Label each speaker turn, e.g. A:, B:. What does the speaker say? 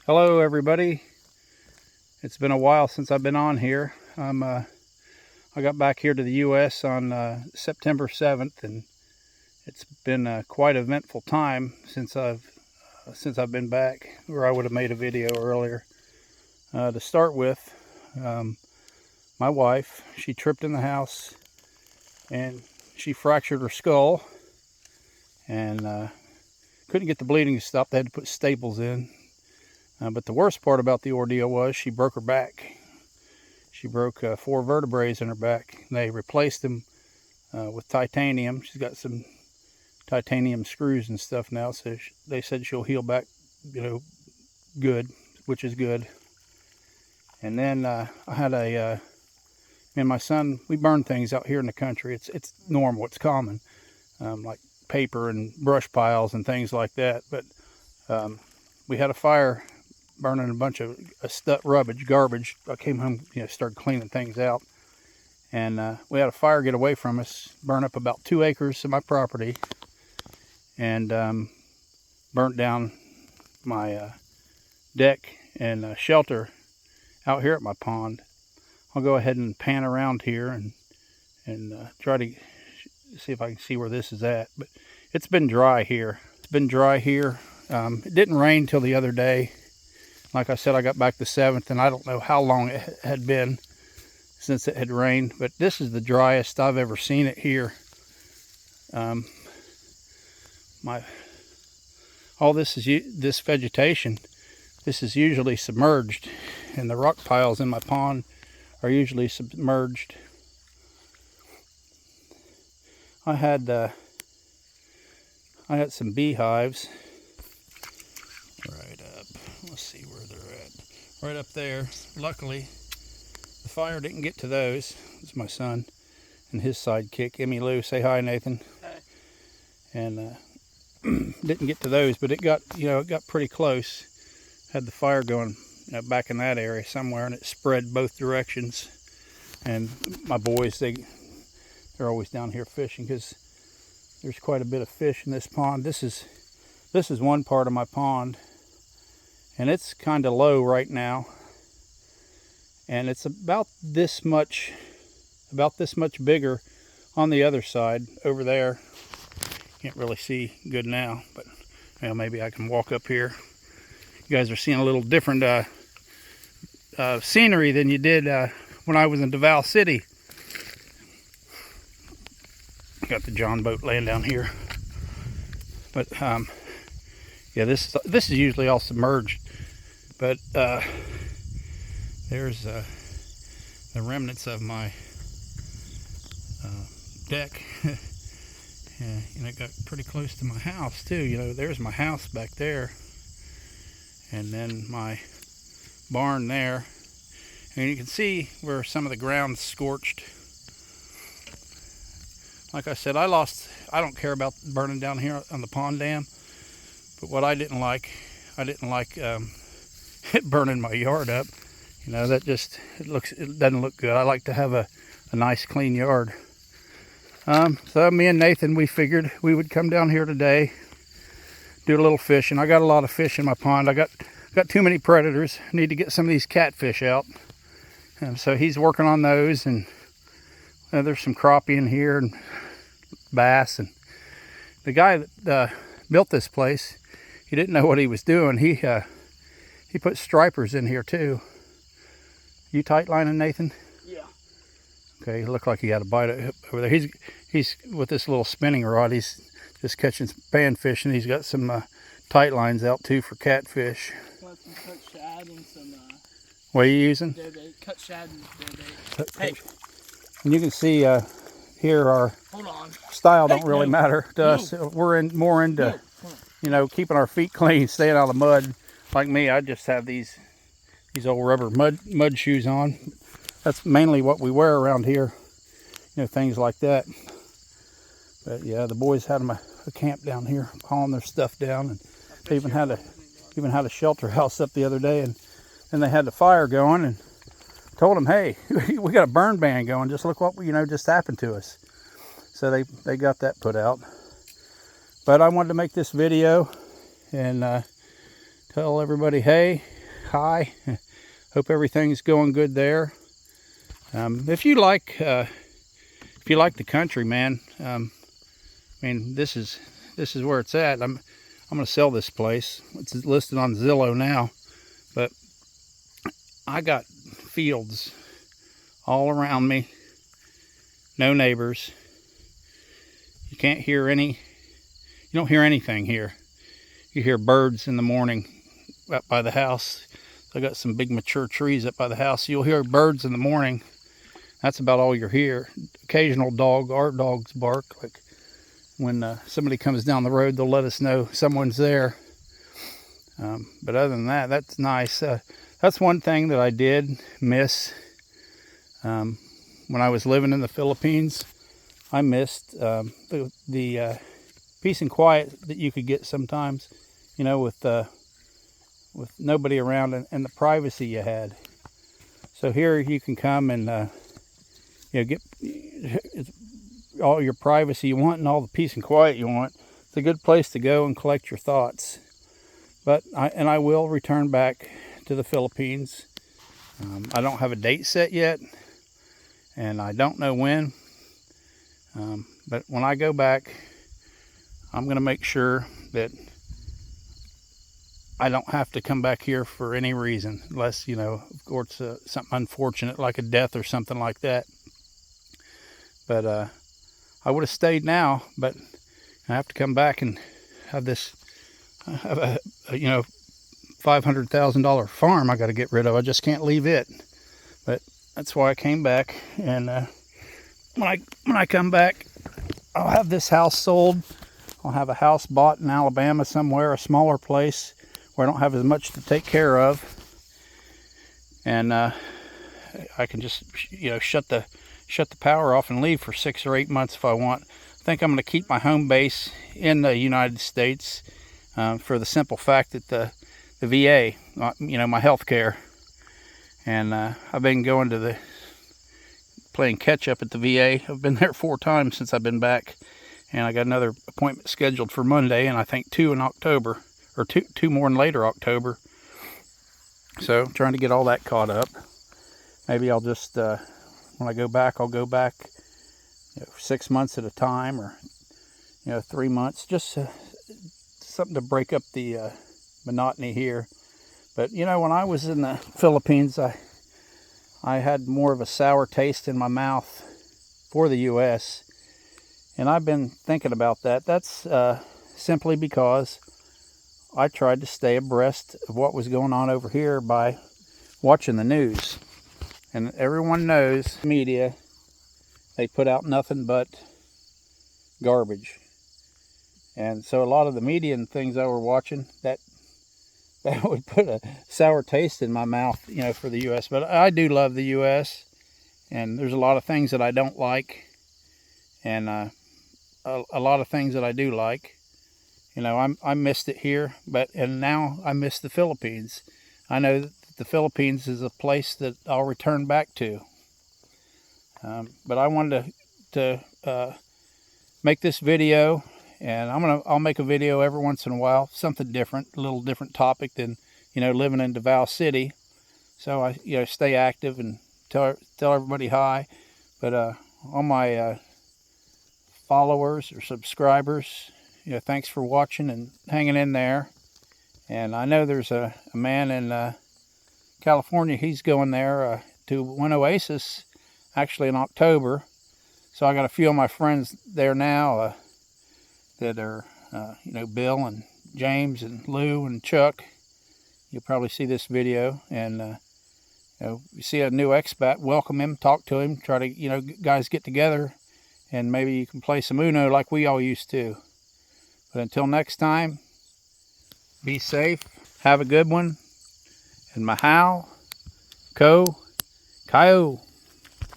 A: Hello everybody. It's been a while since I've been on here. I got back here to the US on September 7th, and it's been quite an eventful time since I've been back, or I would have made a video earlier. To start with, my wife, she tripped in the house and she fractured her skull and couldn't get the bleeding to stop. They had to put staples in. But the worst part about the ordeal was she broke her back. She broke 4 vertebrae in her back. They replaced them with titanium. She's got some titanium screws and stuff now, so they said she'll heal back, good, which is good. And then I had me and my son, we burn things out here in the country. It's normal, it's common, like paper and brush piles and things like that. But we had a fire burning a bunch of garbage. I came home, started cleaning things out, and we had a fire get away from us, burn up about 2 acres of my property, and burnt down my deck and shelter out here at my pond. I'll go ahead and pan around here and try to see if I can see where this is at. But it's been dry here. It didn't rain till the other day. Like I said, I got back the 7th, and I don't know how long it had been since it had rained, but this is the driest I've ever seen it here. All this vegetation, this is usually submerged, and the rock piles in my pond are usually submerged. I had some beehives right up. Let's see where they're at. Right up there. Luckily, the fire didn't get to those. It's my son and his sidekick, Emmy Lou. Say hi, Nathan.
B: Hi.
A: And didn't get to those, but it got pretty close. Had the fire going back in that area somewhere, and it spread both directions. And my boys, they're always down here fishing because there's quite a bit of fish in this pond. This is one part of my pond, and it's kind of low right now, and it's about this much bigger on the other side over there. Can't really see good now, but maybe I can walk up here. You guys are seeing a little different scenery than you did when I was in Davao City. Got the John boat laying down here, but yeah, this is usually all submerged, but there's the remnants of my deck. And it got pretty close to my house too. There's my house back there, and then my barn there, and you can see where some of the ground's scorched. Like I said, I don't care about burning down here on the pond dam, but what I didn't like it burning my yard up. That just it doesn't look good. I like to have a nice clean yard. So me and Nathan, we figured we would come down here today, do a little fishing. I got a lot of fish in my pond. I got too many predators. Need to get some of these catfish out. And so he's working on those, and there's some crappie in here and bass. And the guy that built this place, he didn't know what he was doing. He put stripers in here too. You tight lining, Nathan?
B: Yeah.
A: Okay, he looked like he had a bite over there. He's with this little spinning rod. He's just catching some panfish, and he's got some tight lines out too for catfish.
B: Want some cut shad and some.
A: What are you using?
B: Cut shad and dead bait. Hey.
A: And you can see here our
B: Hold on.
A: style don't really matter to us. We're more into keeping our feet clean, staying out of the mud. Like me, I just have these old rubber mud shoes on. That's mainly what we wear around here, things like that. But yeah, the boys had them a camp down here, hauling their stuff down, and they even had a shelter house up the other day. And then they had the fire going, and told them, hey, we got a burn ban going. Just look what just happened to us. So they got that put out. But I wanted to make this video and tell everybody, hey, hi. Hope everything's going good there. If you like the country, man, I mean, this is where it's at. I'm gonna sell this place. It's listed on Zillow now, but I got fields all around me, no neighbors. You can't hear you don't hear anything here. You hear birds in the morning up by the house. I got some big mature trees up by the house. You'll hear birds in the morning. That's about all you hear. Occasional our dogs bark. Like when somebody comes down the road, they'll let us know someone's there. But other than that, that's nice. That's one thing that I did miss when I was living in the Philippines. I missed the peace and quiet that you could get sometimes, you know, with nobody around and the privacy you had. So here you can come and get all your privacy you want and all the peace and quiet you want. It's a good place to go and collect your thoughts. But I will return back to the Philippines. I don't have a date set yet, and I don't know when. But when I go back, I'm going to make sure that I don't have to come back here for any reason, unless, you know, of course, something unfortunate like a death or something like that. But I would have stayed now, but I have to come back and have a you know, $500,000 farm I got to get rid of. I just can't leave it. But that's why I came back. And when I come back, I'll have this house sold. I'll have a house bought in Alabama somewhere, a smaller place where I don't have as much to take care of. And I can just, you know, shut the power off and leave for 6 or 8 months if I want. I think I'm going to keep my home base in the United States for the simple fact that the VA, you know, my health care. And I've been going to playing catch up at the VA. I've been there 4 times since I've been back. And I got another appointment scheduled for Monday, and I think 2 in October, or two more in later October. So trying to get all that caught up. Maybe I'll just, when I go back, I'll go back, you know, 6 months at a time, or, you know, 3 months. Just something to break up the monotony here. But, you know, when I was in the Philippines, I had more of a sour taste in my mouth for the U.S., and I've been thinking about that. That's simply because I tried to stay abreast of what was going on over here by watching the news. And everyone knows media, they put out nothing but garbage. And so a lot of the media and things I were watching, that would put a sour taste in my mouth, you know, for the U.S. But I do love the U.S., and there's a lot of things that I don't like, and a lot of things that I do like. You know, I missed it here, and now I miss the Philippines. I know that the Philippines is a place that I'll return back to. But I wanted to make this video, and I'll make a video every once in a while, something different, a little different topic than, you know, living in Davao City. So I, you know, stay active and tell everybody hi. But all my followers or subscribers, you know, thanks for watching and hanging in there. And I know there's a man in California. He's going there to One Oasis actually in October. So I got a few of my friends there now that are, you know, Bill and James and Lou and Chuck. You'll probably see this video, and you know, you see a new expat, welcome him, talk to him, try to, you know, guys get together, and maybe you can play some Uno like we all used to. But until next time, be safe, have a good one, and mahau, ko, kayo.